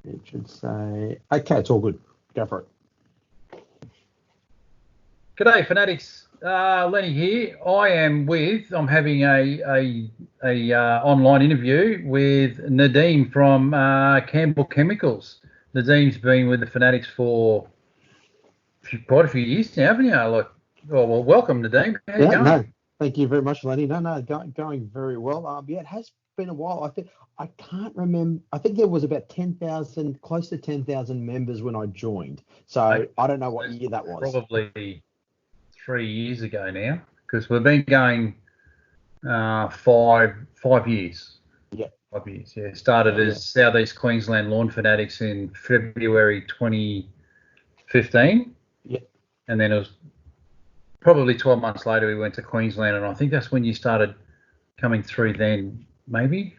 It should say, okay, it's all good. Go for it. G'day, Fanatics. Lenny here. I'm having a online interview with Nadeem from Campbell Chemicals. Nadeem's been with the Fanatics for quite a few years now, haven't you? Well, welcome, Nadeem. How you going? No, thank you very much, Lenny. No, going very well. Yeah, it has been a while. I can't remember. I think there was about 10,000, close to 10,000 members when I joined. So I don't know what year that was. Probably 3 years ago now, because we've been going 5 years. Yeah. 5 years, yeah. Started as Southeast Queensland Lawn Fanatics in February 2015. Yeah. And then it was probably 12 months later we went to Queensland, and I think that's when you started coming through then, maybe?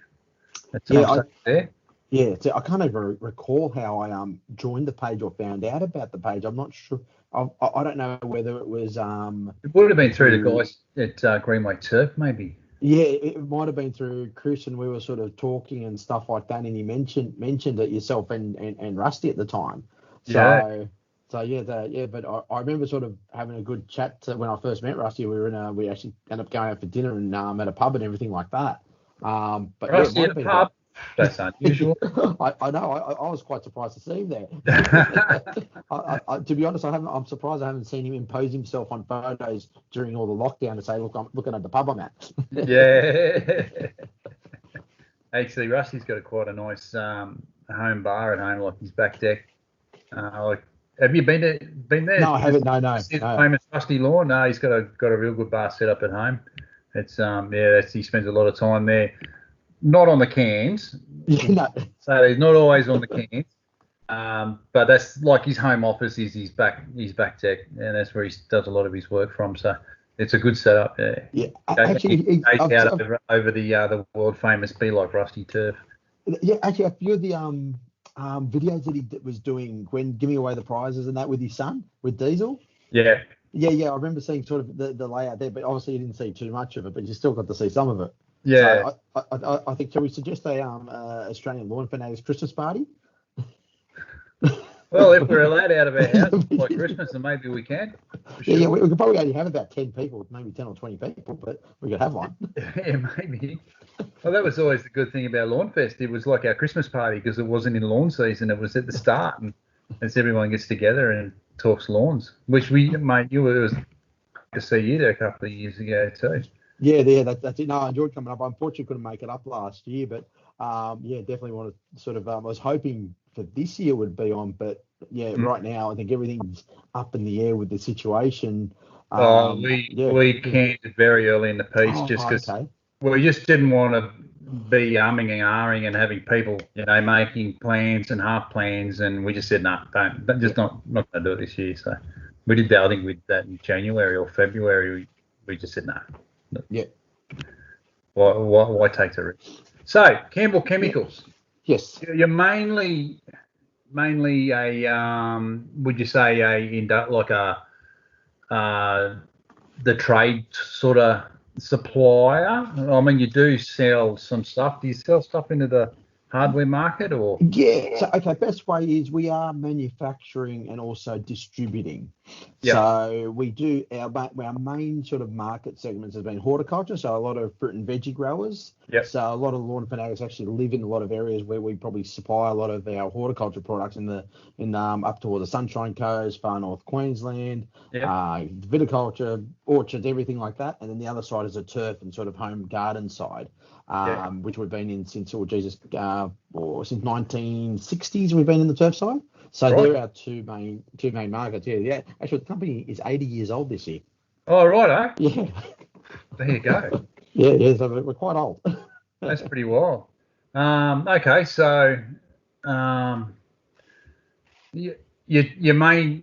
There. Yeah, I can't even recall how I joined the page or found out about the page. I'm not sure. I don't know whether it was it would have been through the guys at Greenway Turf, maybe. Yeah, it might have been through Chris, and we were sort of talking and stuff like that, and he mentioned it yourself and Rusty at the time. But I remember sort of having a good chat when I first met Rusty. We actually ended up going out for dinner and at a pub and everything like that. But Rusty at a pub. That's unusual. I know. I was quite surprised to see him there. To be honest, I'm surprised I haven't seen him impose himself on photos during all the lockdown to say, "Look, I'm looking at the pub I'm at." Yeah. Actually, Rusty's got quite a nice home bar at home, like his back deck. Have you been there? No, I haven't. No. Famous Rusty Lawn. No, he's got a real good bar set up at home. It's he spends a lot of time there. Not on the cans. No. So he's not always on the cans. But that's like his home office is his back deck, and that's where he does a lot of his work from. So it's a good setup. Yeah. Actually, over the world famous Be Like Rusty turf. Yeah, actually, a few of the videos that he was doing when giving away the prizes and that with his son, with Diesel. Yeah. Yeah. I remember seeing sort of the layout there, but obviously you didn't see too much of it, but you still got to see some of it. Yeah. So I think, shall we suggest a Australian Lawn Fanatics Christmas party? Well, if we're allowed out of our house by Christmas, then maybe we can. Sure. Yeah, we could probably only have about 10 people, maybe 10 or 20 people, but we could have one. Yeah, maybe. Well, that was always the good thing about Lawn Fest. It was like our Christmas party because it wasn't in lawn season. It was at the start, and as everyone gets together and talks lawns, which it was good to see you there a couple of years ago too. Yeah, that's it. No, I enjoyed coming up. I unfortunately couldn't make it up last year, but definitely want to sort of. I was hoping for this year would be on, but right now I think everything's up in the air with the situation. We canned very early in the piece just because we just didn't want to be umming and ahhing and having people, making plans and half plans, and we just said no, not going to do it this year. So we did that. I think we did that in January or February. We just said no. Yeah. Why take the risk? So Campbell Chemicals. Yes. You're mainly a would you say the trade sort of supplier? I mean, you do sell some stuff. Do you sell stuff into the hardware market or? Yeah. So, best way is we are manufacturing and also distributing. Yep. So we do our main sort of market segments has been horticulture. So a lot of fruit and veggie growers. Yep. So a lot of lawn fanatics actually live in a lot of areas where we probably supply a lot of our horticulture products in up toward the Sunshine Coast, far north Queensland, viticulture, orchards, everything like that. And then the other side is a turf and sort of home garden side. Which we've been in since since 1960s. We've been in the turf side, so they're our two main markets. Yeah. Actually, the company is 80 years old this year. Oh, right, eh? Yeah. There you go. Yeah. So we're quite old. That's pretty wild. Okay, so your main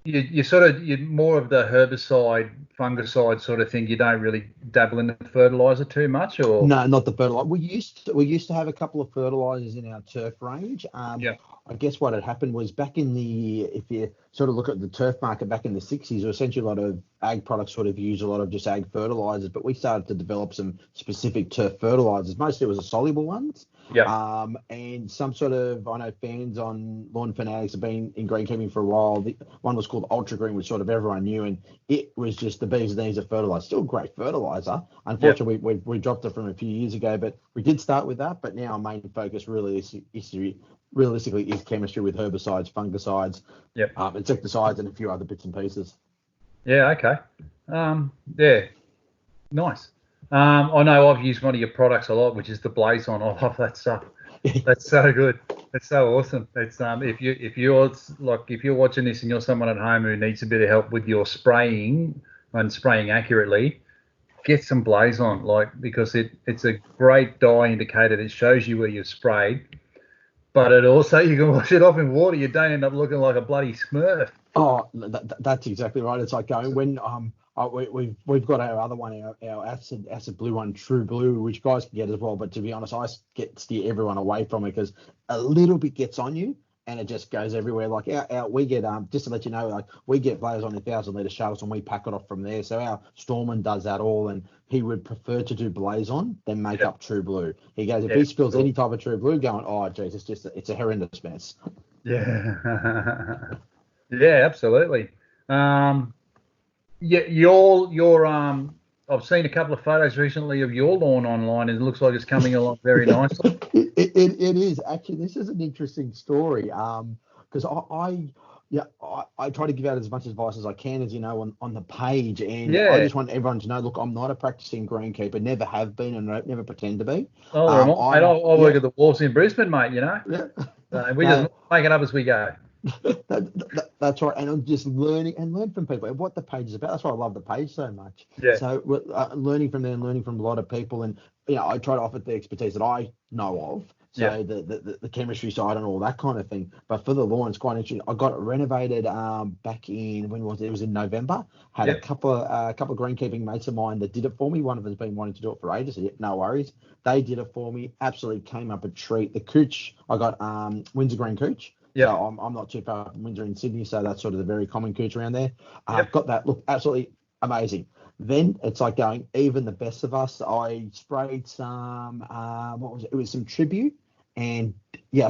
you're more of the herbicide, fungicide sort of thing. You don't really dabble in the fertilizer too much, or No, not the fertilizer. We used to have a couple of fertilizers in our turf range. yeah, I guess what had happened was back in if you sort of look at the turf market back in the 60s, there was essentially a lot of ag products sort of use a lot of just ag fertilizers, but we started to develop some specific turf fertilizers. Mostly it was the soluble ones. yeah, And some sort of, I know fans on Lawn Fanatics have been in greenkeeping for a while. The one was called Ultra Green, which sort of everyone knew, and it was just the bee's knees of fertilizer. Still great fertilizer. Unfortunately, we dropped it from a few years ago, but we did start with that. But now our main focus really realistically is chemistry with herbicides, fungicides, yep, insecticides, and a few other bits and pieces. yeah, okay, yeah, nice. I know I've used one of your products a lot, which is the Blaze On. I love that stuff. That's so good. It's so awesome. It's if you're watching this and you're someone at home who needs a bit of help with your spraying and spraying accurately, get some Blaze On, because it's a great dye indicator that shows you where you've sprayed, but it also, you can wash it off in water. You don't end up looking like a bloody Smurf. Oh, that's exactly right. It's like going when we've got our other one, our acid blue one, True Blue, which guys can get as well. But to be honest, I steer everyone away from it because a little bit gets on you and it just goes everywhere. Like we get just to let you know, like we get Blaze On 1,000-litre shovels and we pack it off from there. So our storeman does that all, and he would prefer to do Blaze On than make up True Blue. He goes, if he spills any type of True Blue, going, oh geez, it's a horrendous mess. Yeah. Yeah, absolutely. Yeah, your I've seen a couple of photos recently of your lawn online, and it looks like it's coming along very nicely. It is actually. This is an interesting story. Because I try to give out as much advice as I can, as you know, on the page, and I just want everyone to know. Look, I'm not a practicing greenkeeper, never have been, and never pretend to be. I work at the wharves in Brisbane, mate. You know, we just make it up as we go. That's right, and I'm just learn from people what the page is about. That's why I love the page so much. Yeah. So learning from them, learning from a lot of people, and I try to offer the expertise that I know of. So the chemistry side and all that kind of thing. But for the lawn, it's quite interesting. I got it renovated back in, when was it? It was in November. Had a couple of greenkeeping mates of mine that did it for me. One of them's been wanting to do it for ages. So no worries. They did it for me. Absolutely came up a treat. The cooch, I got Windsor Green cooch. Yeah, so I'm not too far from Windsor in Sydney, so that's sort of the very common cooch around there. Got that. Look, absolutely amazing. Then it's like going even the best of us. I sprayed some, what was it? It was some Tribute, and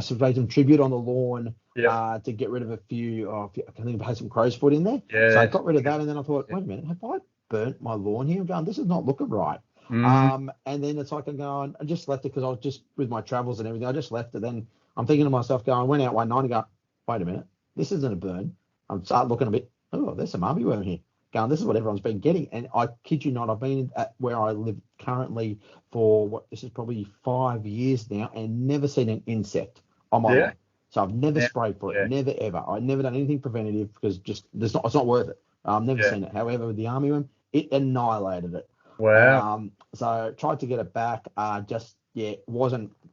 sprayed some Tribute on the lawn to get rid of a few. I think I had some crow's foot in there. Yeah. So I got rid of that, and then I thought, wait a minute, have I burnt my lawn here? I'm going, this is not looking right. And then it's like I'm going, I just left it because I was just with my travels and everything. I just left it. Then I'm thinking to myself, I went out one night and go, wait a minute, this isn't a burn. I'm start looking a bit, there's some armyworm here. Going, this is what everyone's been getting. And I kid you not, I've been at where I live currently for this is probably 5 years now, and never seen an insect on my lawn. So I've never sprayed for it, never ever. I've never done anything preventative because it's not worth it. I've never seen it. However, with the armyworm, it annihilated it. Wow. So tried to get it back.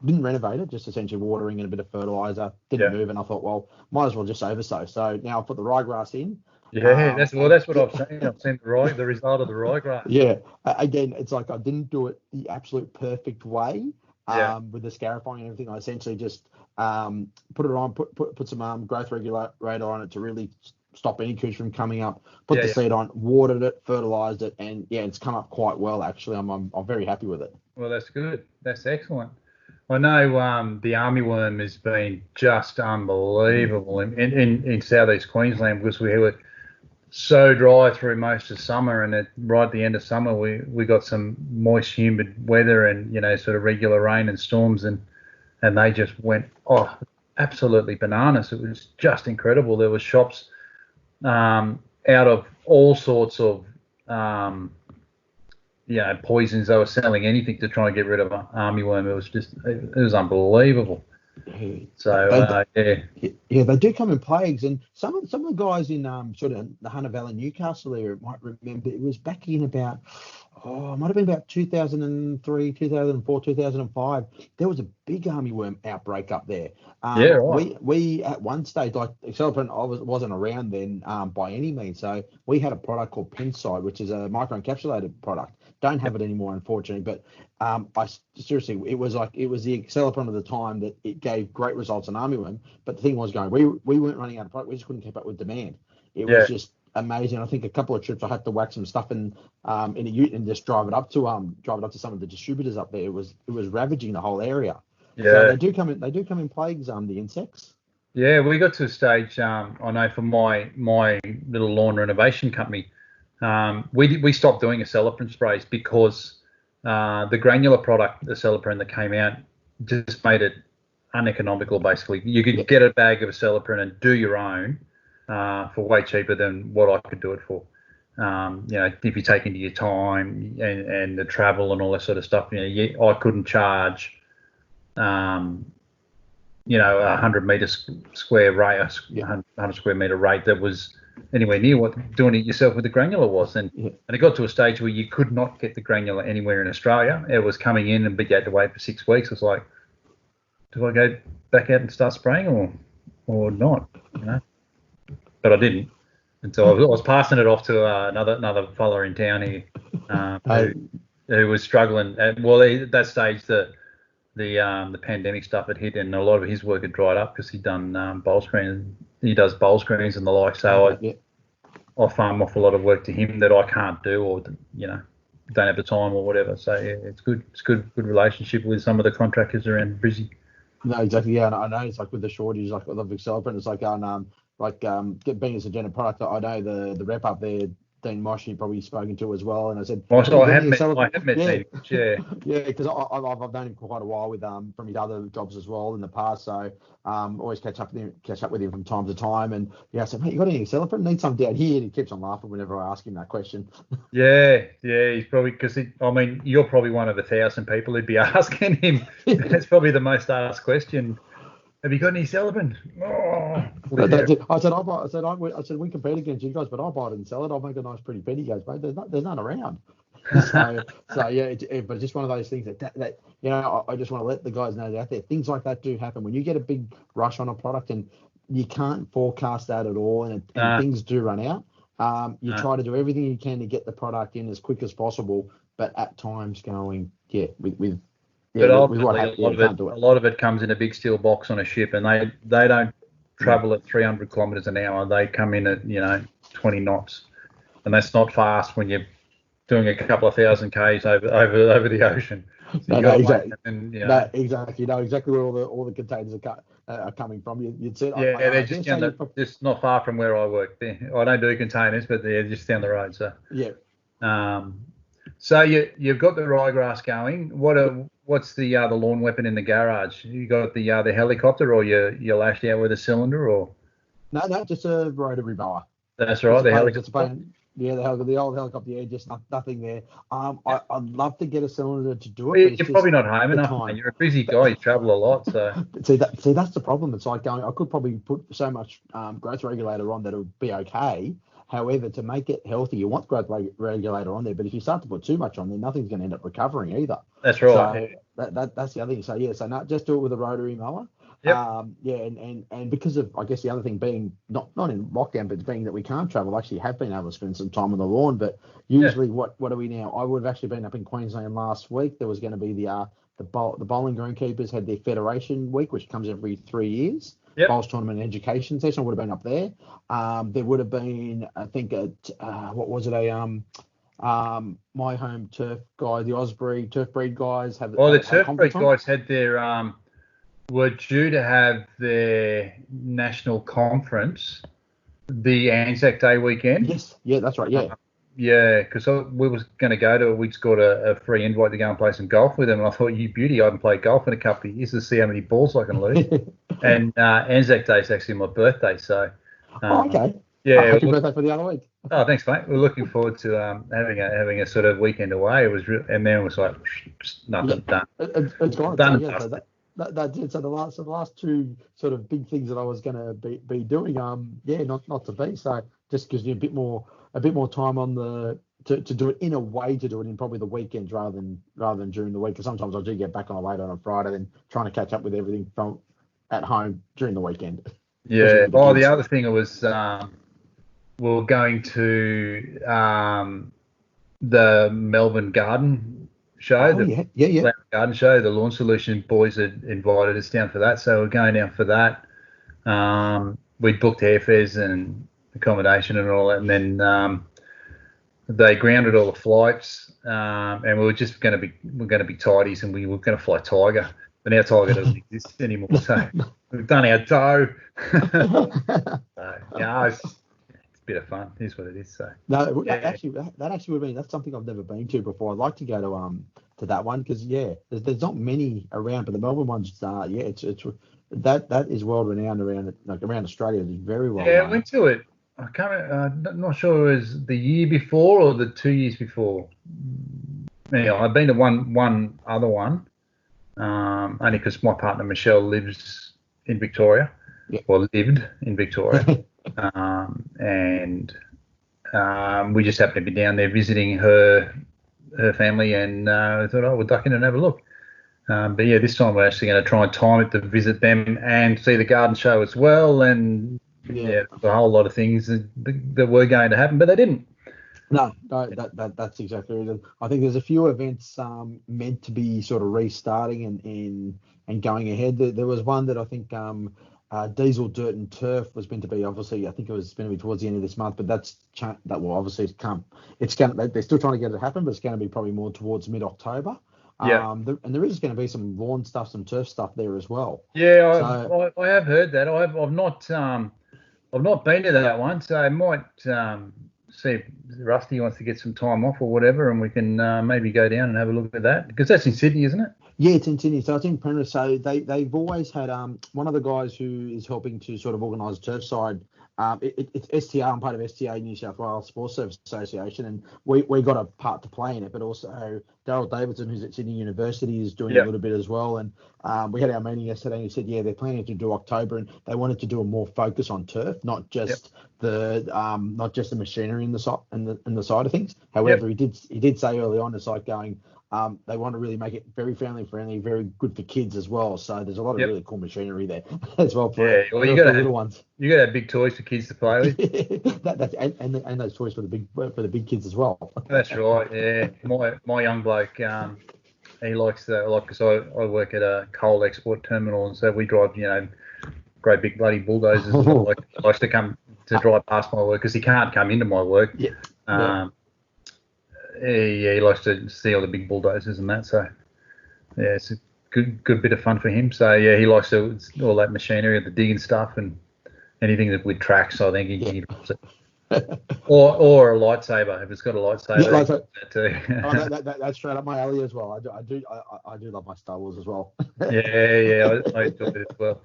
Didn't renovate it, just essentially watering and a bit of fertilizer. Didn't move, and I thought, well, might as well just oversow. So now I've put the ryegrass in. Yeah, that's what I've seen. I've seen the result of the ryegrass. Yeah, again, it's like I didn't do it the absolute perfect way. With the scarifying and everything, I essentially just put it on, put some growth regulator on it to really stop any cooch from coming up. Put the seed on, watered it, fertilized it, and it's come up quite well actually. I'm very happy with it. Well, that's good. That's excellent. I know the armyworm has been just unbelievable in southeast Queensland because we were so dry through most of summer, and right at the end of summer we got some moist, humid weather and sort of regular rain and storms, and they just went absolutely bananas. It was just incredible. There were shops out of all sorts of poisons. They were selling anything to try and get rid of an armyworm. It was unbelievable. So yeah, they do come in plagues, and some of the guys in sort of the Hunter Valley, Newcastle area might remember it was back in about it might have been about 2003, 2004, 2005. There was a big armyworm outbreak up there. Right. We at one stage, like Accelerant, wasn't around then by any means, so we had a product called Penside, which is a microencapsulated product. Don't have it anymore, unfortunately, but seriously, it was the Accelerant of the time that it gave great results in armyworm. But the thing was we weren't running out of product. We just couldn't keep up with demand. It was just amazing. I think a couple of trips I had to whack some stuff in a ute and just drive it up to some of the distributors up there. It was ravaging the whole area. Yeah. So they do come in plagues, the insects. Yeah, we got to a stage. I know for my little lawn renovation company, we stopped doing Accelerant sprays because the granular product, the Accelerant that came out, just made it uneconomical. Basically, you could get a bag of Accelerant and do your own for way cheaper than what I could do it for. If you take into your time and the travel and all that sort of stuff, I couldn't charge, 100 meter square rate, 100 square meter rate that was anywhere near what doing it yourself with the granular was. And it got to a stage where you could not get the granular anywhere in Australia. It was coming in, and you had to wait for 6 weeks. It's like, do I go back out and start spraying or not? But I didn't. And so I was passing it off to another fella in town here who was struggling. At that stage, the pandemic stuff had hit, and a lot of his work had dried up because he'd done bowl screens. He does bowl screens and the like. So I farm off a lot of work to him that I can't do, or don't have the time or whatever. So it's good. It's good relationship with some of the contractors around Brizzy. No, exactly. Yeah, I know. It's like with the shortage, like with the Accelerant, it's like being as a general product. I know the rep up there, Dean Mosh, you probably spoken to as well, and I said, I have met Dean. Yeah, because I've known him for quite a while with from his other jobs as well in the past. So always catch up with him from time to time. And I said, mate, you got any Accelerant? Need some down here? And he keeps on laughing whenever I ask him that question. Yeah, he's probably you're probably one of 1,000 people who'd be asking him. That's probably the most asked question. Have you got any Accelerant? I said we compete against you guys, but I'll buy it and sell it. I'll make a nice pretty penny. He goes, mate, there's none around. so yeah, but just one of those things that I just want to let the guys know out there. Things like that do happen when you get a big rush on a product, and you can't forecast that at all, and things do run out. You try to do everything you can to get the product in as quick as possible, but at times but ultimately, a lot of it comes in a big steel box on a ship, and they don't travel at 300 kilometres an hour. They come in at 20 knots, and that's not fast when you're doing a couple of thousand k's over the ocean. So exactly. You know exactly where all the containers are coming from. You'd say, they're just not far from where I work. I don't do containers, but they're just down the road. So So you've got the ryegrass going. What's the lawn weapon in the garage? You got the helicopter, or you lashed out with a cylinder, or? No, just a rotary mower. That's right, the helicopter. The old helicopter. Yeah, just nothing there. I'd love to get a cylinder to do it. You're probably not home enough. Mate. You're a busy guy. You travel a lot, so. See, that's the problem. It's like I could probably put so much growth regulator on that it would be okay. However, to make it healthy, you want growth regulator on there. But if you start to put too much on there, nothing's going to end up recovering either. That's right. So that's the other thing. So not just do it with a rotary mower. Yep. And because of, I guess, the other thing being not in lockdown, but being that we can't travel, I actually have been able to spend some time on the lawn. But usually, what are we now? I would have actually been up in Queensland last week. There was going to be the bowling greenkeepers had their Federation Week, which comes every 3 years. Yep. Bowls tournament and education session. I would have been up there. There would have been, I think, my home turf guy, the Osprey turf breed guys have. The turf breed guys had were due to have their national conference the Anzac Day weekend. Yes, yeah, that's right, yeah. Because we was going to go to it. We just got a free invite to go and play some golf with them. And I thought, you beauty, I haven't played golf in a couple of years to see how many balls I can lose. And Anzac Day is actually my birthday, so. Okay. Yeah. Happy birthday for the other week. Oh, thanks, mate. We're looking forward to having a sort of weekend away. It was and then it was like nothing done. It's gone. Done. That's it. So the last two sort of big things that I was going to be doing, not to be. So just gives you a bit more time on to do it in a way, to do it in probably the weekends rather than during the week. Because sometimes I do get back on the late on a Friday, then trying to catch up with everything from at home during the weekend. Yeah. Oh, the other thing was we were going to the Melbourne Garden Show, yeah. Garden Show. The Lawn Solution boys had invited us down for that, so we're going down for that. We'd booked airfares and accommodation and all that, and then they grounded all the flights, and we were just going to be tidies, and we were going to fly Tiger, but now Tiger doesn't exist anymore, so we've done our tow. It's a bit of fun. Here's what it is. So no, that actually would mean that's something I've never been to before. I'd like to go to that one because there's not many around, but the Melbourne ones, it's that is world renowned around Australia. It's very well. Yeah, I went to it. I can't. Not sure it was the year before or the 2 years before. Anyway, I've been to one other one, only because my partner Michelle lives in Victoria, or lived in Victoria, and we just happened to be down there visiting her family, and I thought, we'll duck in and have a look. But yeah, this time we're actually going to try and time it to visit them and see the garden show as well, and a whole lot of things that were going to happen, but they didn't. No, that's exactly it. I think there's a few events meant to be sort of restarting and going ahead. There was one that I think Diesel Dirt and Turf was meant to be, obviously, I think it was going to be towards the end of this month, but that will obviously come. They're still trying to get it to happen, but it's going to be probably more towards mid-October. Yeah. And there is going to be some lawn stuff, some turf stuff there as well. Yeah, I have heard that. I've not been to that one, so I might see if Rusty wants to get some time off or whatever, and we can maybe go down and have a look at that, because that's in Sydney, isn't it? Yeah, it's in Sydney. So it's in Penrith. So they've always had one of the guys who is helping to sort of organise the turf side. It's STR. I'm part of STA, New South Wales Sports Service Association, and we got a part to play in it. But also Darryl Davidson, who's at Sydney University, is doing a little bit as well. And we had our meeting yesterday, and he said, they're planning to do October, and they wanted to do a more focus on turf, not just the machinery in the side of things. However, he did say early on, it's like going. They want to really make it very family friendly, very good for kids as well. So there's a lot of really cool machinery there as well for you got little ones. You got to have big toys for kids to play with. and those toys for the big kids as well. That's right. Yeah, my young bloke, he likes because I work at a coal export terminal, and so we drive great big bloody bulldozers. He likes to come to drive past my work because he can't come into my work. He likes to see all the big bulldozers and that. So, it's a good bit of fun for him. So, he likes all that machinery, the digging stuff, and anything that with tracks. I think he loves it. or a lightsaber. If it's got a lightsaber, that too. That's straight up my alley as well. I do love my Star Wars as well. I enjoy it as well.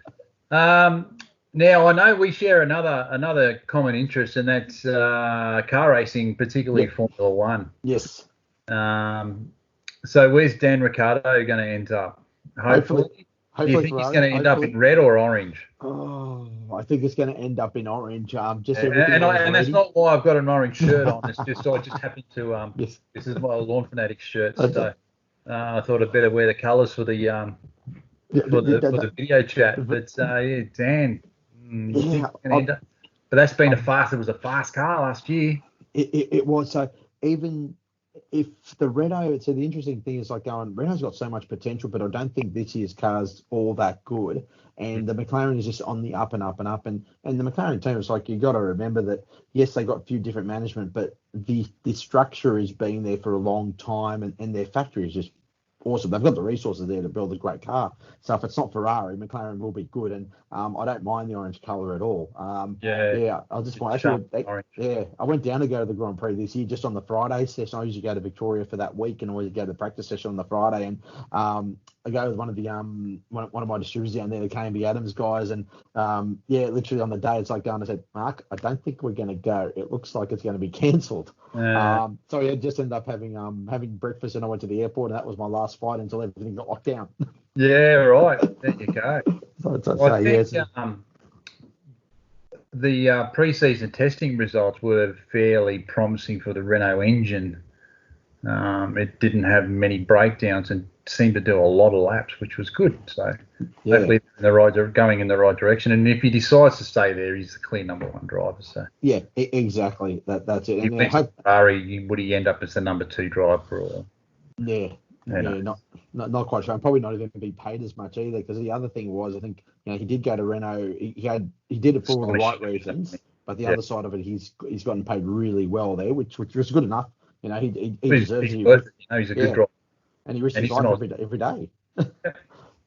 Now, I know we share another common interest, and that's car racing, particularly Formula One. Yes. So where's Dan Ricciardo going to end up? Hopefully do you think Ferrari, he's going to end up in red or orange? Oh, I think it's going to end up in orange. And that's not why I've got an orange shirt on. It's just I just happened to This is my Lawn Fanatics shirt, so I thought I'd better wear the colours for the video chat. But Dan. But that's been it was a fast car last year. It was. So even if the Renault, so the interesting thing is Renault's got so much potential, but I don't think this year's car's all that good. And the McLaren is just on the up and up and up. And the McLaren team is you got to remember that, yes, they got a few different management, but the structure has been there for a long time, and their factory is just awesome. They've got the resources there to build a great car. So if it's not Ferrari, McLaren will be good. And I don't mind the orange colour at all. I'll just want I went down to go to the Grand Prix this year just on the Friday session. I usually go to Victoria for that week and always go to the practice session on the Friday. And go with one of the one of my distributors down there, the KMB Adams guys, and literally on the day it's like going. I said, Mark, I don't think we're going to go. It looks like it's going to be cancelled. So I just ended up having breakfast, and I went to the airport, and that was my last flight until everything got locked down. Yeah, right. There you go. I think the pre-season testing results were fairly promising for the Renault engine. It didn't have many breakdowns and seemed to do a lot of laps, which was good. So hopefully going in the right direction. And if he decides to stay there, he's the clear number one driver. So yeah, exactly. That's it. And Ferrari, would he end up as the number two driver? Or not quite sure. I'm probably not even going to be paid as much either, because the other thing was, I think, he did go to Renault. He did it for the right reasons, but the other side of it, he's gotten paid really well there, which was good enough. He deserves it. He's a good driver, and he risks his life every day.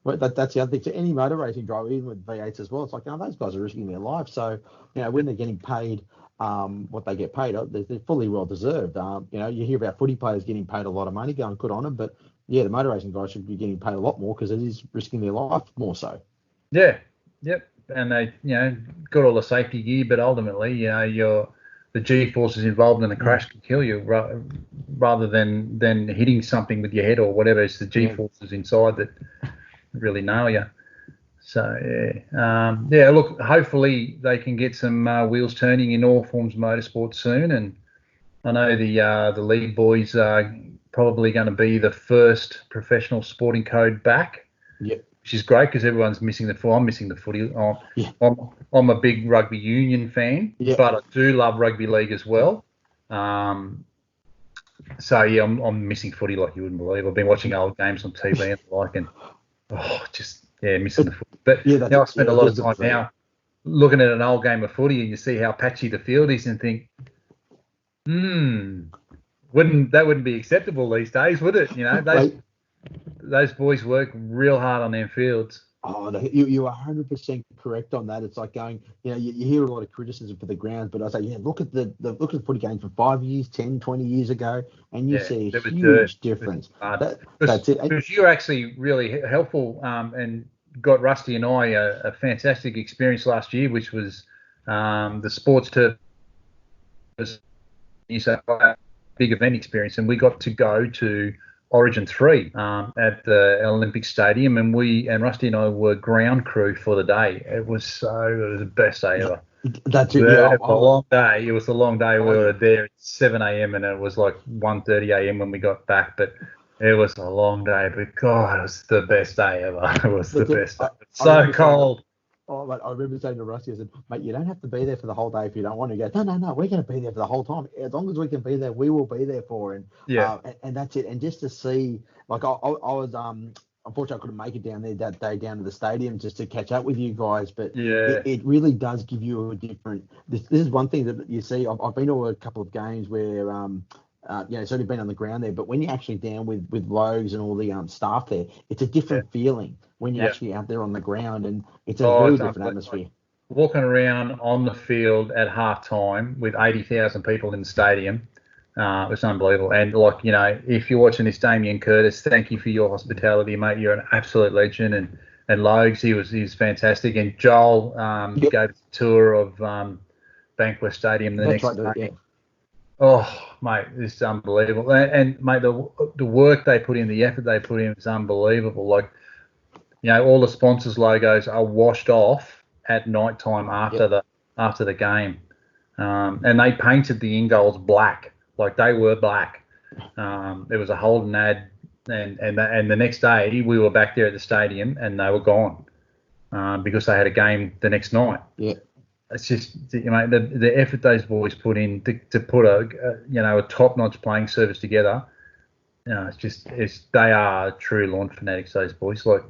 But that's the other thing. So any motor racing driver, even with V8s as well, it's like, those guys are risking their lives. So when they're getting paid what they get paid, they're fully well deserved. You hear about footy players getting paid a lot of money, going good on them, but the motor racing guys should be getting paid a lot more, because it is risking their life more so. Yeah, yep, and they got all the safety gear, but ultimately the G-forces involved in the crash can kill you rather than hitting something with your head or whatever. It's the G-forces inside that really nail you. So look, hopefully they can get some wheels turning in all forms of motorsport soon, and I know the league boys are probably going to be the first professional sporting code back. Yep. Which is great, because everyone's missing the footy. I'm missing the footy. I'm a big rugby union fan, but I do love rugby league as well. I'm missing footy like you wouldn't believe. I've been watching old games on TV and missing the footy. But I spend a lot of time now looking at an old game of footy, and you see how patchy the field is, and think, wouldn't be acceptable these days, would it? Those boys work real hard on their fields. Oh, no, you are 100% correct on that. It's like going, you hear a lot of criticism for the ground, but I say, look at the footy games from 5 years, 10, 20 years ago, and you see a huge difference. That's it. Because you were actually really helpful and got Rusty and I a fantastic experience last year, which was the sports turf big event experience, and we got to go to Origin 3 at the Olympic Stadium, and Rusty and I were ground crew for the day. It was the best day ever. That's it. It was a long day. It was a long day. We were there at 7 a.m. and it was like 1:30 a.m. when we got back, but it was a long day. But God, it was the best day ever. It was the best. So cold. I remember saying to Rusty, I said, mate, you don't have to be there for the whole day if you don't want to. Go, no, we're going to be there for the whole time. As long as we can be there, we will be there for. And and that's it. And just to see, like, I was unfortunately I couldn't make it down there that day down to the stadium just to catch up with you guys. But it really does give you a different. This is one thing that you see. I've been to a couple of games where it's only been on the ground there, but when you're actually down with Logs and all the staff there, it's a different feeling when you're actually out there on the ground, and it's a very different atmosphere. Walking around on the field at halftime with 80,000 people in the stadium, it was unbelievable. And if you're watching this, Damien Curtis, thank you for your hospitality, mate. You're an absolute legend. And Logs, he was fantastic. And Joel gave us a tour of Bankwest Stadium the next day. Oh, mate, this is unbelievable. And mate, the work they put in, the effort they put in is unbelievable. Like, all the sponsors' logos are washed off at night time after the game, and they painted the in-goals black, like they were black. There was a Holden ad, and the next day we were back there at the stadium and they were gone because they had a game the next night. Yeah. It's just, the effort those boys put in to put a top-notch playing service together. They are true lawn fanatics, those boys. Like,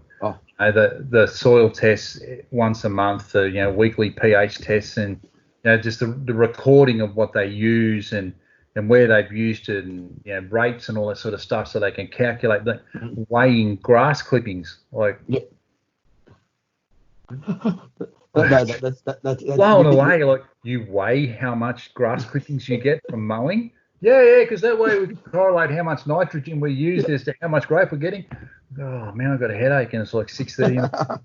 the soil tests once a month, weekly pH tests, and just the recording of what they use and where they've used it, and rates and all that sort of stuff, so they can calculate the weighing grass clippings. Like, that's blown away. Like, you weigh how much grass clippings you get from mowing. Yeah, because that way we can correlate how much nitrogen we use as to how much growth we're getting. Oh man, I've got a headache, and it's like 6:30.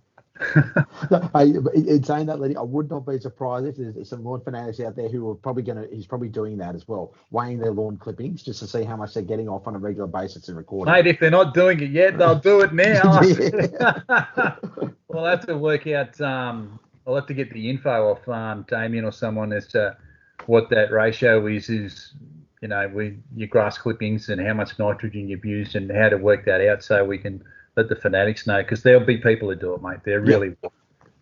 Hey, in saying that, Lenny, I would not be surprised if there's some lawn fanatics out there who are he's probably doing that as well, weighing their lawn clippings just to see how much they're getting off on a regular basis and recording. Mate, if they're not doing it yet, they'll do it now. Yeah. We'll have to work out. I'll have to get the info off Damien or someone as to what that ratio is. With your grass clippings and how much nitrogen you've used and how to work that out, so we can let the fanatics know, because there'll be people who do it, mate. They're really.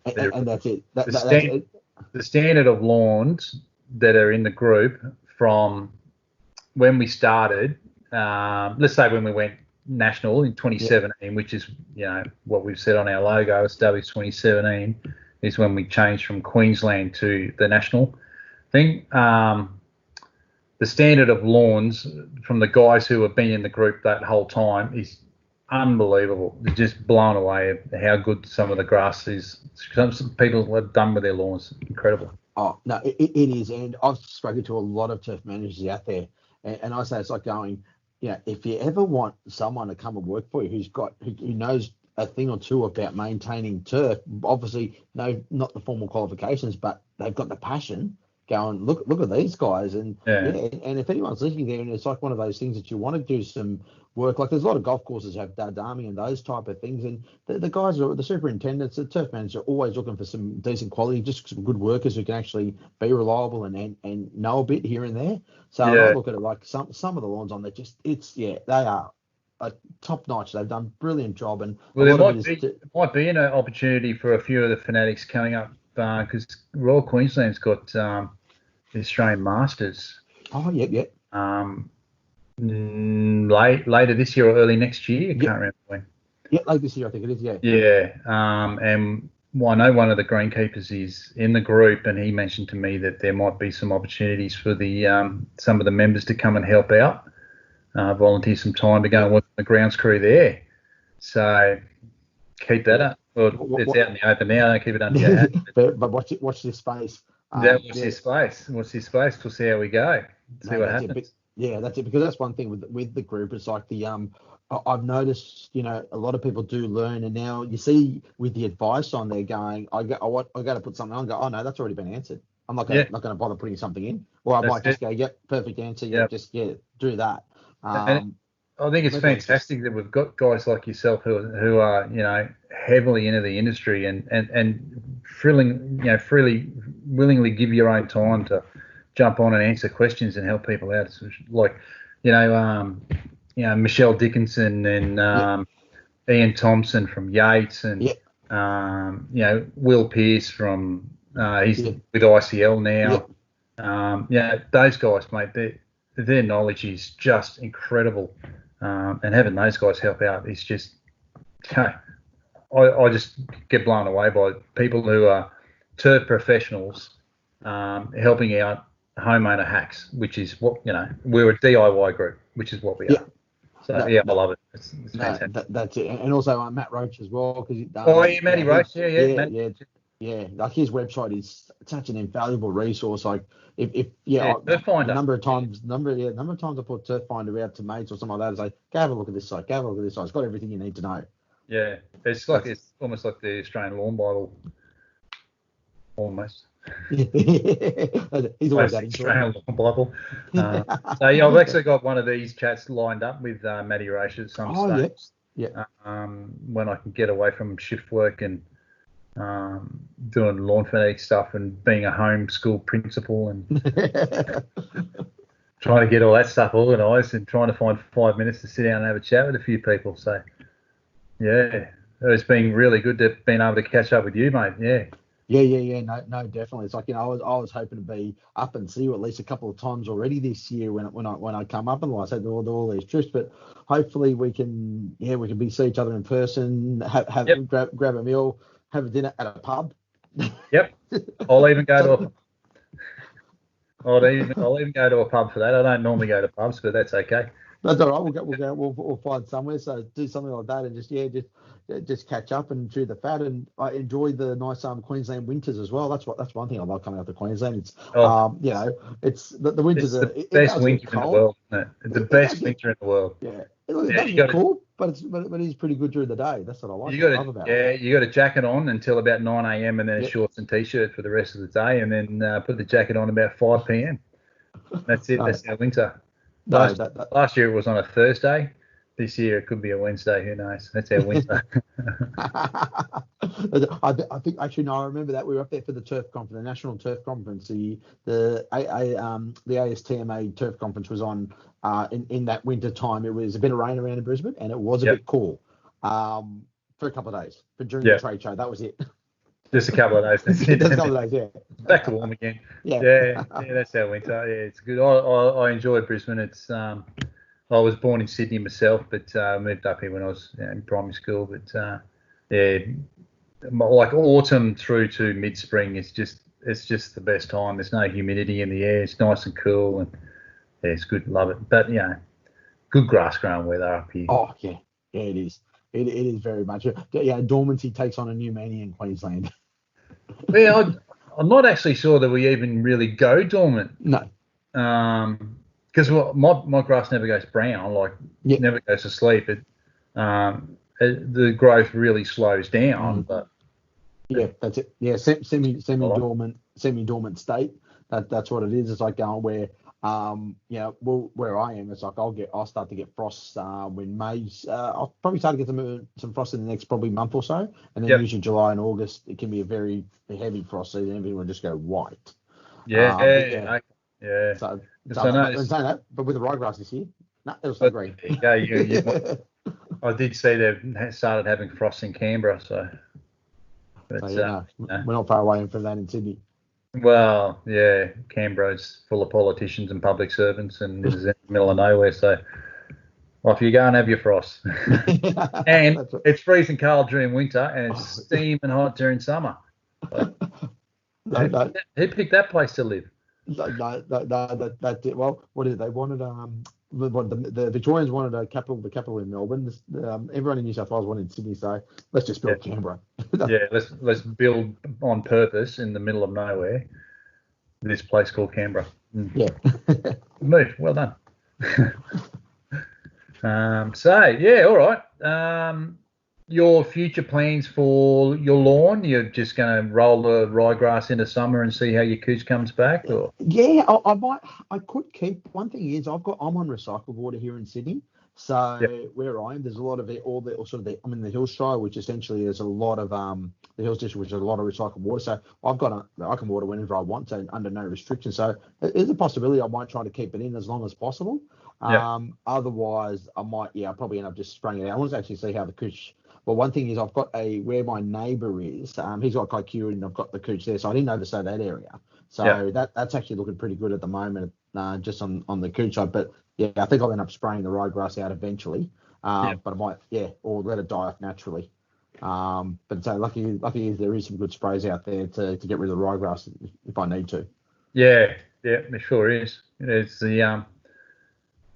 And that's it. That's it. The standard of lawns that are in the group from when we started, let's say when we went national in 2017, which is what we've said on our logo, established 2017, is when we changed from Queensland to the national thing. The standard of lawns from the guys who have been in the group that whole time is unbelievable. They're just blown away at how good some of the grass is. Some people have done with their lawns. Incredible. Oh, no, it is. And I've spoken to a lot of turf managers out there. And I say it's like going, if you ever want someone to come and work for you who knows a thing or two about maintaining turf, obviously, no, not the formal qualifications, but they've got the passion. Going, look at these guys, and and if anyone's listening there, and it's like one of those things that you want to do some work, like there's a lot of golf courses have dardami and those type of things, and the guys the superintendents, the turf managers are always looking for some decent quality, just some good workers who can actually be reliable and know a bit here and there. So I look at it like some of the lawns on there, they are top notch. They've done a brilliant job, and there might be an opportunity for a few of the fanatics coming up. Because Royal Queensland's got the Australian Masters. Oh, yep. Later this year or early next year. I can't remember when. Yeah, late this year, I think it is, yeah. Yeah. And I know one of the greenkeepers is in the group, and he mentioned to me that there might be some opportunities for the some of the members to come and help out, volunteer some time to go and work the grounds crew there. So keep that up. Well, it's out in the open now. Don't keep it under your hat. But watch this space. Watch this space. Watch this space. We'll see how we go. See what happens. That's it. Because that's one thing with the group. It's like I've noticed, a lot of people do learn, and now you see with the advice on there going, I got to put something on. Go, oh no, that's already been answered. I'm not going to bother putting something in, or I might just go, yep, perfect answer. Yeah, just do that. I think it's fantastic that we've got guys like yourself who are heavily into the industry and freely willingly give your own time to jump on and answer questions and help people out. So like Michelle Dickinson and Ian Thompson from Yates and Will Pearce from he's with ICL now. Those guys, mate, their knowledge is just incredible. And having those guys help out is just, I just get blown away by people who are turf professionals helping out homeowner hacks, which is what, we're a DIY group, which is what we are. So, I love it. It's fantastic. That's it. And also Matt Roach as well. Matty Roach. Yeah. Like his website is such an invaluable resource. Like Turf number of times I put Turf Finder out to mates or something like that. It's like, go have a look at this site. It's got everything you need to know. Yeah, it's almost like the Australian Lawn Bible. Almost. He's always that Australian Lawn Bible. So I've actually got one of these chats lined up with Matty Roach at some stage. Yeah. When I can get away from shift work and doing lawn fanatic stuff and being a homeschool principal and trying to get all that stuff organised and trying to find 5 minutes to sit down and have a chat with a few people. So, it's been really good to been able to catch up with you, mate. Yeah. No, definitely. It's like, I was hoping to be up and see you at least a couple of times already this year when I come up, and like I said, all these trips. But hopefully we can see each other in person, grab a meal, have a dinner at a pub. Yep. I'll even go to a pub for that. I don't normally go to pubs, but that's okay. That's all right. We'll find somewhere. So do something like that and just catch up and chew the fat. And I enjoy the nice Queensland winters as well. That's one thing I like coming out to Queensland. It's it's the winters. It's the best winter in the world, isn't it? It's the best winter in the world. Yeah. It's cool. but he's pretty good during the day. That's what I like. You I got love about it. you got a jacket on until about 9 a.m. and then Yep. shorts and t-shirts for the rest of the day, and then put the jacket on about 5 p.m. That's it. No, That's our winter. no, Last year it was on a Thursday. This year it could be a Wednesday. Who knows? That's our winter. I think actually no, I remember that we were up there for the turf conference, the national turf conference. The ASTMA turf conference was on in that winter time. It was a bit of rain around in Brisbane, and it was a bit cool for a couple of days. But during the trade show, that was it. Just a couple of days. Just a couple of days, yeah. Back to warm again. Yeah, that's our winter. Yeah, it's good. I enjoy Brisbane. It's I was born in Sydney myself, but moved up here when I was in primary school. But like autumn through to mid-spring, it's just the best time. There's no humidity in the air. It's nice and cool, and it's good. Love it. But good grass growing weather up here. Oh yeah, it is. It is very much. Yeah, dormancy takes on a new meaning in Queensland. Well, I'm not actually sure that we even really go dormant. No. Because my grass never goes brown, never goes to sleep. The growth really slows down. But yeah, that's it. Yeah, semi-dormant state. That's what it is. It's like going where where I am, it's like I'll start to get frosts when May's. I'll probably start to get some frost in the next probably month or so, and then usually July and August it can be a very heavy frost season. Everything will just go white. Yeah. So saying that, but with the ryegrass this year, no, it'll stay green. I did see they've started having frost in Canberra, so. But, we're not far away from that in Sydney. Well, yeah, Canberra's full of politicians and public servants, and it's in the middle of nowhere. So off you go and have your frost. And it's freezing cold during winter, and it's steaming hot during summer. Who picked that place to live? No, that did. Well, what is it? They wanted the Victorians wanted the capital in Melbourne. Everyone in New South Wales wanted Sydney, so let's just build Canberra. let's build on purpose in the middle of nowhere. This place called Canberra. Yeah. Good move. Well done. All right. Your future plans for your lawn? You're just going to roll the ryegrass into summer and see how your couch comes back, or? Yeah, I could keep. One thing is I'm on recycled water here in Sydney, so where I am, there's a lot of I'm in the Hills Shire, which essentially is a lot of the Hills District, which is a lot of recycled water. So I can water whenever I want, so under no restrictions. So there's a possibility I might try to keep it in as long as possible. Otherwise, I'll probably end up just spraying it out. I want to actually see how the couch. Well, one thing is I've got where my neighbour is. He's got Kaiku and I've got the couch there, so I didn't oversow that area. So that's actually looking pretty good at the moment, just on the couch side. But yeah, I think I'll end up spraying the ryegrass out eventually. But I might, or let it die off naturally. But so lucky is there is some good sprays out there to get rid of the ryegrass if I need to. Yeah, it sure is. It's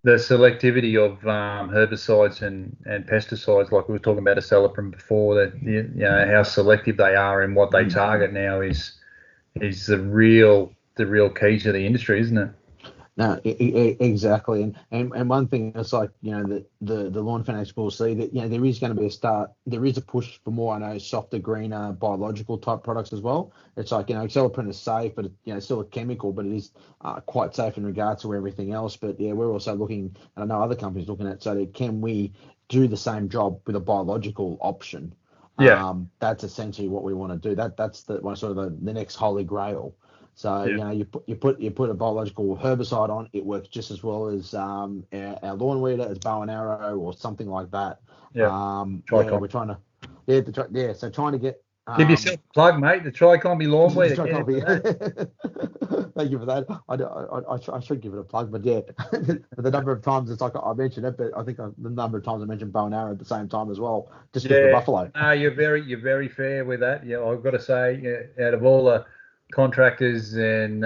the selectivity of herbicides and pesticides, like we were talking about Acelepryn before, that how selective they are and what they target now is the real key to the industry, isn't it? No, exactly. And one thing is like, the Lawn Fanatics will see that, there is going to be there is a push for more, softer, greener, biological type products as well. It's like, Acelepryn is safe, but it's still a chemical, but it is quite safe in regards to everything else. But we're also looking, and I know other companies looking at, so that can we do the same job with a biological option? That's essentially what we want to do. That's the next holy grail. So you put a biological herbicide on, it works just as well as our lawn weeder, as bow and arrow, or something like that. We're trying to so trying to get. Give yourself a plug, mate. The Tricombi lawn weeder. Thank you for that. I should give it a plug, but the number of times it's like I mentioned it, but I think the number of times I mentioned bow and arrow at the same time as well, just with the buffalo. You're very fair with that. Yeah, I've got to say, out of all the contractors and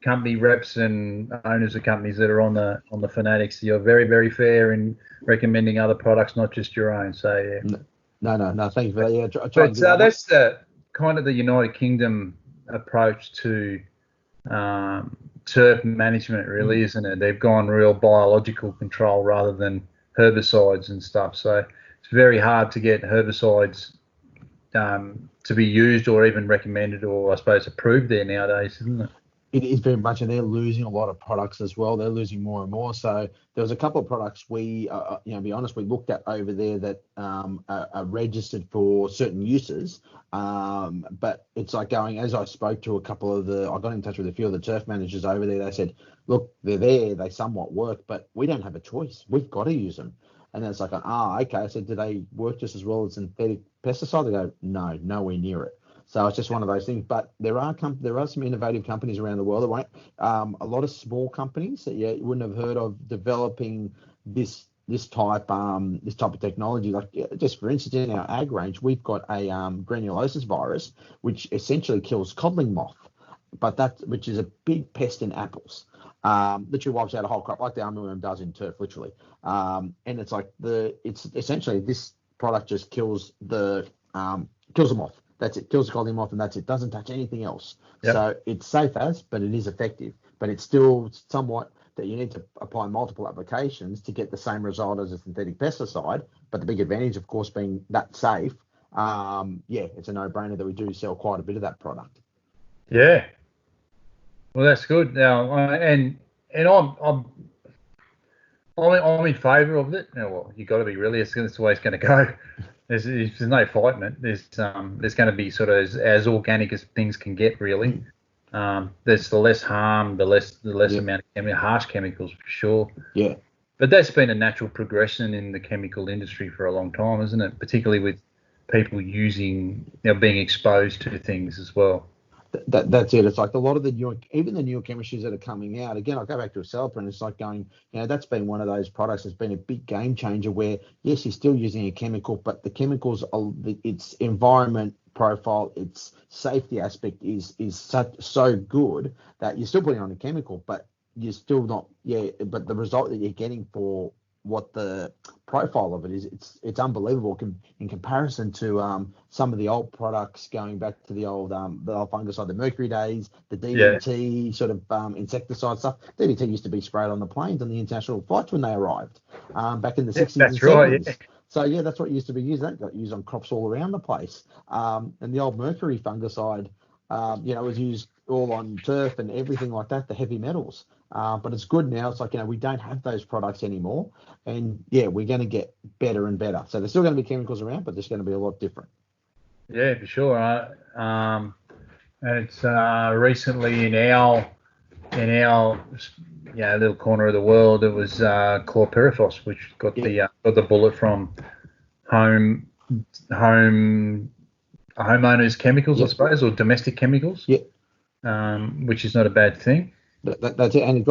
company reps and owners of companies that are on the Fanatics, you're very, very fair in recommending other products, not just your own. So No. Thank you for that. Yeah, that's the kind of the United Kingdom approach to turf management, really, isn't it? They've gone real biological control rather than herbicides and stuff. So it's very hard to get herbicides to be used or even recommended or I suppose approved there nowadays, isn't it? It is very much, and they're losing a lot of products as well. They're losing more and more. So there was a couple of products we, be honest, we looked at over there that are registered for certain uses. But it's like going, as I spoke to a couple of I got in touch with a few of the turf managers over there. They said, look, they're there, they somewhat work, but we don't have a choice. We've got to use them. And then it's like, okay. I said, do they work just as well as synthetic pesticide? They go, no, nowhere near it. So it's just one of those things. But there are some innovative companies around the world. Right? A lot of small companies that you wouldn't have heard of developing this type of technology. Like just for instance, in our ag range, we've got a granulosis virus, which essentially kills codling moth, which is a big pest in apples. Literally wipes out a whole crop like the armyworm does in turf, literally. And it's like it's essentially this product just kills the moth. That's it. Kills the codling moth, and that's it. Doesn't touch anything else. Yep. So it's safe but it is effective. But it's still somewhat that you need to apply multiple applications to get the same result as a synthetic pesticide. But the big advantage, of course, being that safe. It's a no-brainer that we do sell quite a bit of that product. Yeah. Well, that's good. Now, and I'm in favour of it. Well, you got to be really. It's the way it's going to go. There's no fighting it. There's going to be sort of as organic as things can get, really. There's the less harm, the less amount of harsh chemicals for sure. Yeah. But that's been a natural progression in the chemical industry for a long time, isn't it? Particularly with people using, being exposed to things as well. That's it. It's like a lot of the newer chemistries that are coming out. Again, I'll go back to a Aceleprint, and it's like going, that's been one of those products that's been a big game changer where, yes, you're still using a chemical, but the chemicals, its environment profile, its safety aspect is so good that you're still putting on a chemical, but you're still not, but the result that you're getting for what the profile of it is, it's unbelievable in comparison to some of the old products going back to the old fungicide, the mercury days, the DDT sort of insecticide stuff. DDT used to be sprayed on the planes on the international flights when they arrived back in the 60s and 70s. Right, So that's what used to be used. That got used on crops all around the place. And the old mercury fungicide, was used all on turf and everything like that, the heavy metals. But it's good now. It's like, we don't have those products anymore. And, we're going to get better and better. So there's still going to be chemicals around, but there's going to be a lot different. Yeah, for sure. And it's recently in our little corner of the world, it was chlorpyrifos, which got the bullet from homeowners' chemicals, I suppose, or domestic chemicals. Which is not a bad thing. That's it, and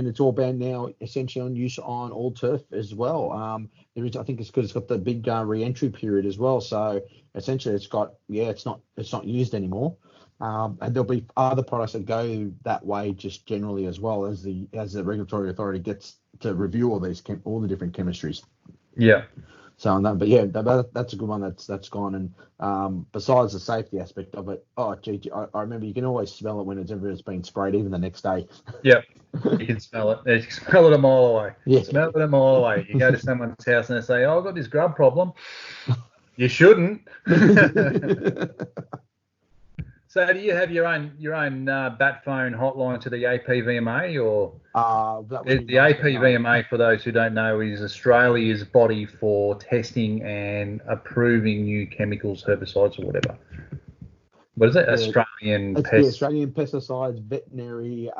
it's all banned now, essentially on use on all turf as well. I think it's because it's got the big re-entry period as well. So essentially, it's got it's not used anymore, and there'll be other products that go that way just generally as well as the regulatory authority gets to review all the different chemistries. Yeah. So, that's a good one that's gone. And besides the safety aspect of it, I remember you can always smell it whenever it's been sprayed, even the next day. Yeah, you can smell it. You can smell it a mile away. Yeah. Smell it a mile away. You go to someone's house and they say, I've got this grub problem. You shouldn't. So do you have your own bat phone hotline to the APVMA, or the APVMA, for those who don't know, is Australia's body for testing and approving new chemicals, herbicides, or whatever. What is it? Australian Pesticides, Veterinary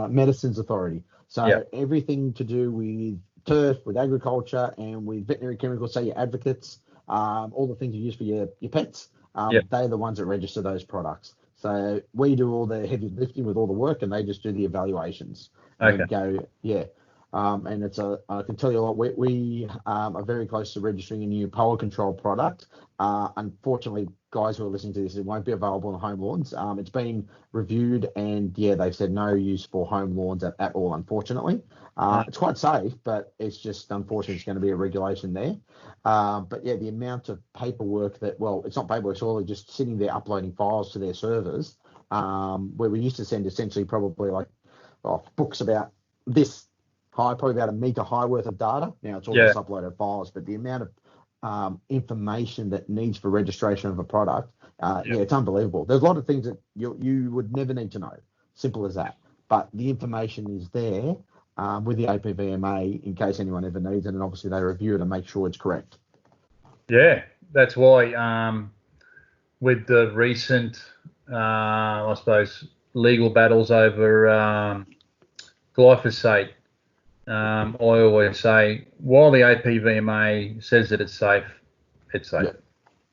Medicines Authority. So everything to do with turf, with agriculture, and with veterinary chemicals, say your advocates, all the things you use for your pets. They're the ones that register those products. So we do all the heavy lifting with all the work, and they just do the evaluations. Okay. And go, and it's I can tell you what, we are very close to registering a new power control product. Unfortunately, guys who are listening to this, it won't be available on home lawns. It's been reviewed, and they've said no use for home lawns at all, unfortunately. It's quite safe, but it's just unfortunately it's going to be a regulation there. But the amount of paperwork it's not paperwork, it's all just sitting there uploading files to their servers, where we used to send essentially probably like books about this high, probably about a metre high worth of data. Now it's all just uploaded files, but the amount of information that needs for registration of a product, it's unbelievable. There's a lot of things that you would never need to know. Simple as that. But the information is there with the APVMA in case anyone ever needs it, and obviously they review it and make sure it's correct. Yeah, that's why with the recent, I suppose, legal battles over glyphosate, I always say, while the APVMA says that it's safe, it's safe.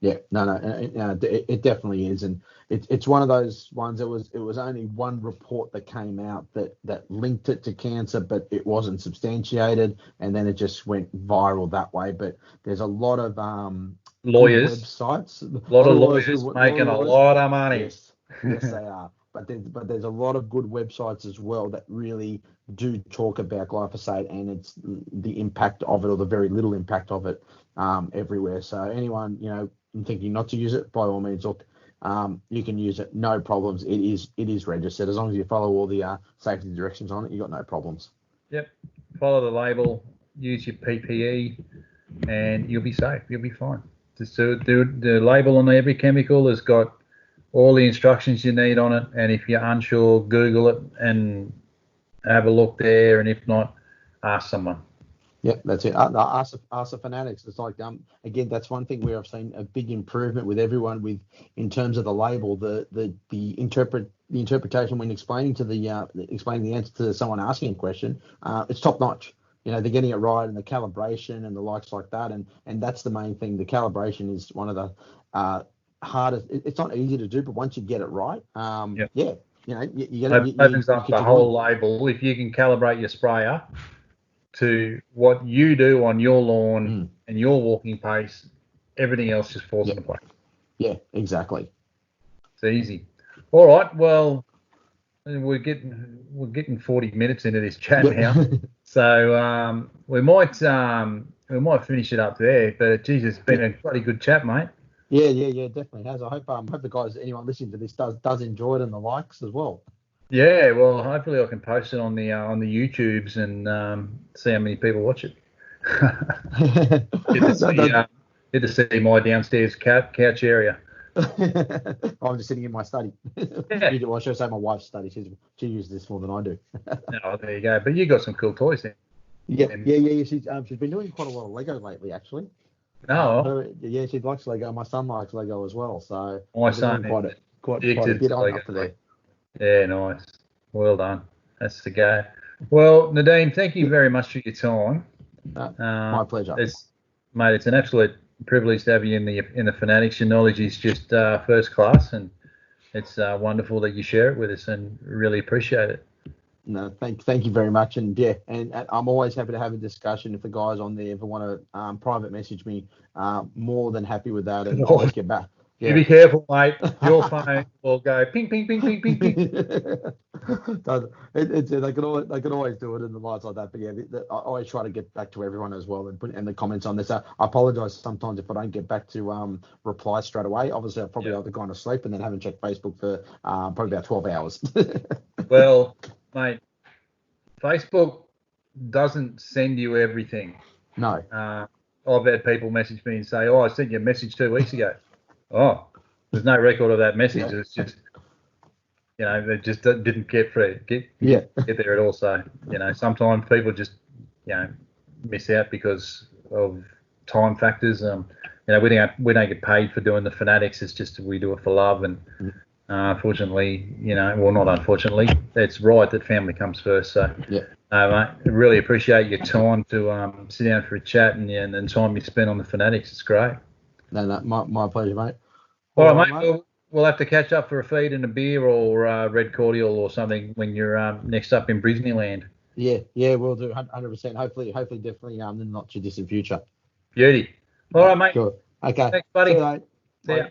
Yeah, no, it definitely is, and it's one of those ones. It was only one report that came out that linked it to cancer, but it wasn't substantiated, and then it just went viral that way. But there's a lot of lawyers, websites, a lot of lawyers making a lot of money. Yes, they are. But there's a lot of good websites as well that really do talk about glyphosate and it's the impact of it, or the very little impact of it, everywhere. So anyone thinking not to use it, by all means, look, you can use it, no problems. It is registered as long as you follow all the safety directions on it. You got no problems. Yep, follow the label, use your PPE, and you'll be safe. You'll be fine. Just the label on every chemical has got all the instructions you need on it, and if you're unsure, Google it and have a look there, and if not, ask someone. Yeah, that's it. Ask the Fanatics. It's like again, that's one thing where I've seen a big improvement with everyone in terms of the label, the interpretation when explaining the answer to someone asking a question. It's top notch. They're getting it right, and the calibration and the likes like that, and that's the main thing. The calibration is one of the hardest. It's not easy to do, but once you get it right, you get it. Opens up the whole label. If you can calibrate your sprayer to what you do on your lawn and your walking pace, everything else just falls into place. Yeah, exactly. It's easy. All right. Well, we're getting 40 minutes into this chat now, so we might finish it up there. But geez, it's been a bloody good chat, mate. Yeah, definitely has. I hope the guys, anyone listening to this, does enjoy it and the likes as well. Yeah, well, hopefully I can post it on the YouTubes and see how many people watch it. Get to see my downstairs couch area. I'm just sitting in my study. Yeah. Well, I should say my wife's study. She uses this more than I do. Oh, there you go. But you got some cool toys there. Yeah. She's been doing quite a lot of Lego lately, actually. She likes Lego. My son likes Lego as well. So my son quite a bit on up to there. Yeah, nice. Well done. That's the go. Well, Nadeem, thank you very much for your time. My pleasure. It's an absolute privilege to have you in the Fanatics. Your knowledge is just first class, and it's wonderful that you share it with us, and really appreciate it. No, thank you very much, and and I'm always happy to have a discussion. If the guys on there ever want to private message me, more than happy with that, and I'll always get back. Yeah. You be careful, mate. Your phone will go ping, ping, ping, ping, ping, ping. They can always do it in the lights like that. But yeah, I always try to get back to everyone as well and put the comments on this. I apologise sometimes if I don't get back to reply straight away. Obviously, I've probably either gone to sleep and then haven't checked Facebook for probably about 12 hours. Well, mate, Facebook doesn't send you everything. No. I've had people message me and say, "Oh, I sent you a message 2 weeks ago." Oh, there's no record of that message. Yeah. It's just, they just didn't get there at all. So, sometimes people just, miss out because of time factors. We don't get paid for doing the Fanatics. It's just we do it for love. And unfortunately, well, not unfortunately, it's right that family comes first. So, mate, I really appreciate your time to sit down for a chat and the time you spent on the Fanatics. It's great. No, my pleasure, mate. All right, mate. We'll have to catch up for a feed and a beer or red cordial or something when you're next up in Brisbane land. Yeah, we'll do 100%. Hopefully, definitely in the not too distant future. Beauty. All right, mate. Good. Okay. Thanks, buddy. See you, mate. See ya.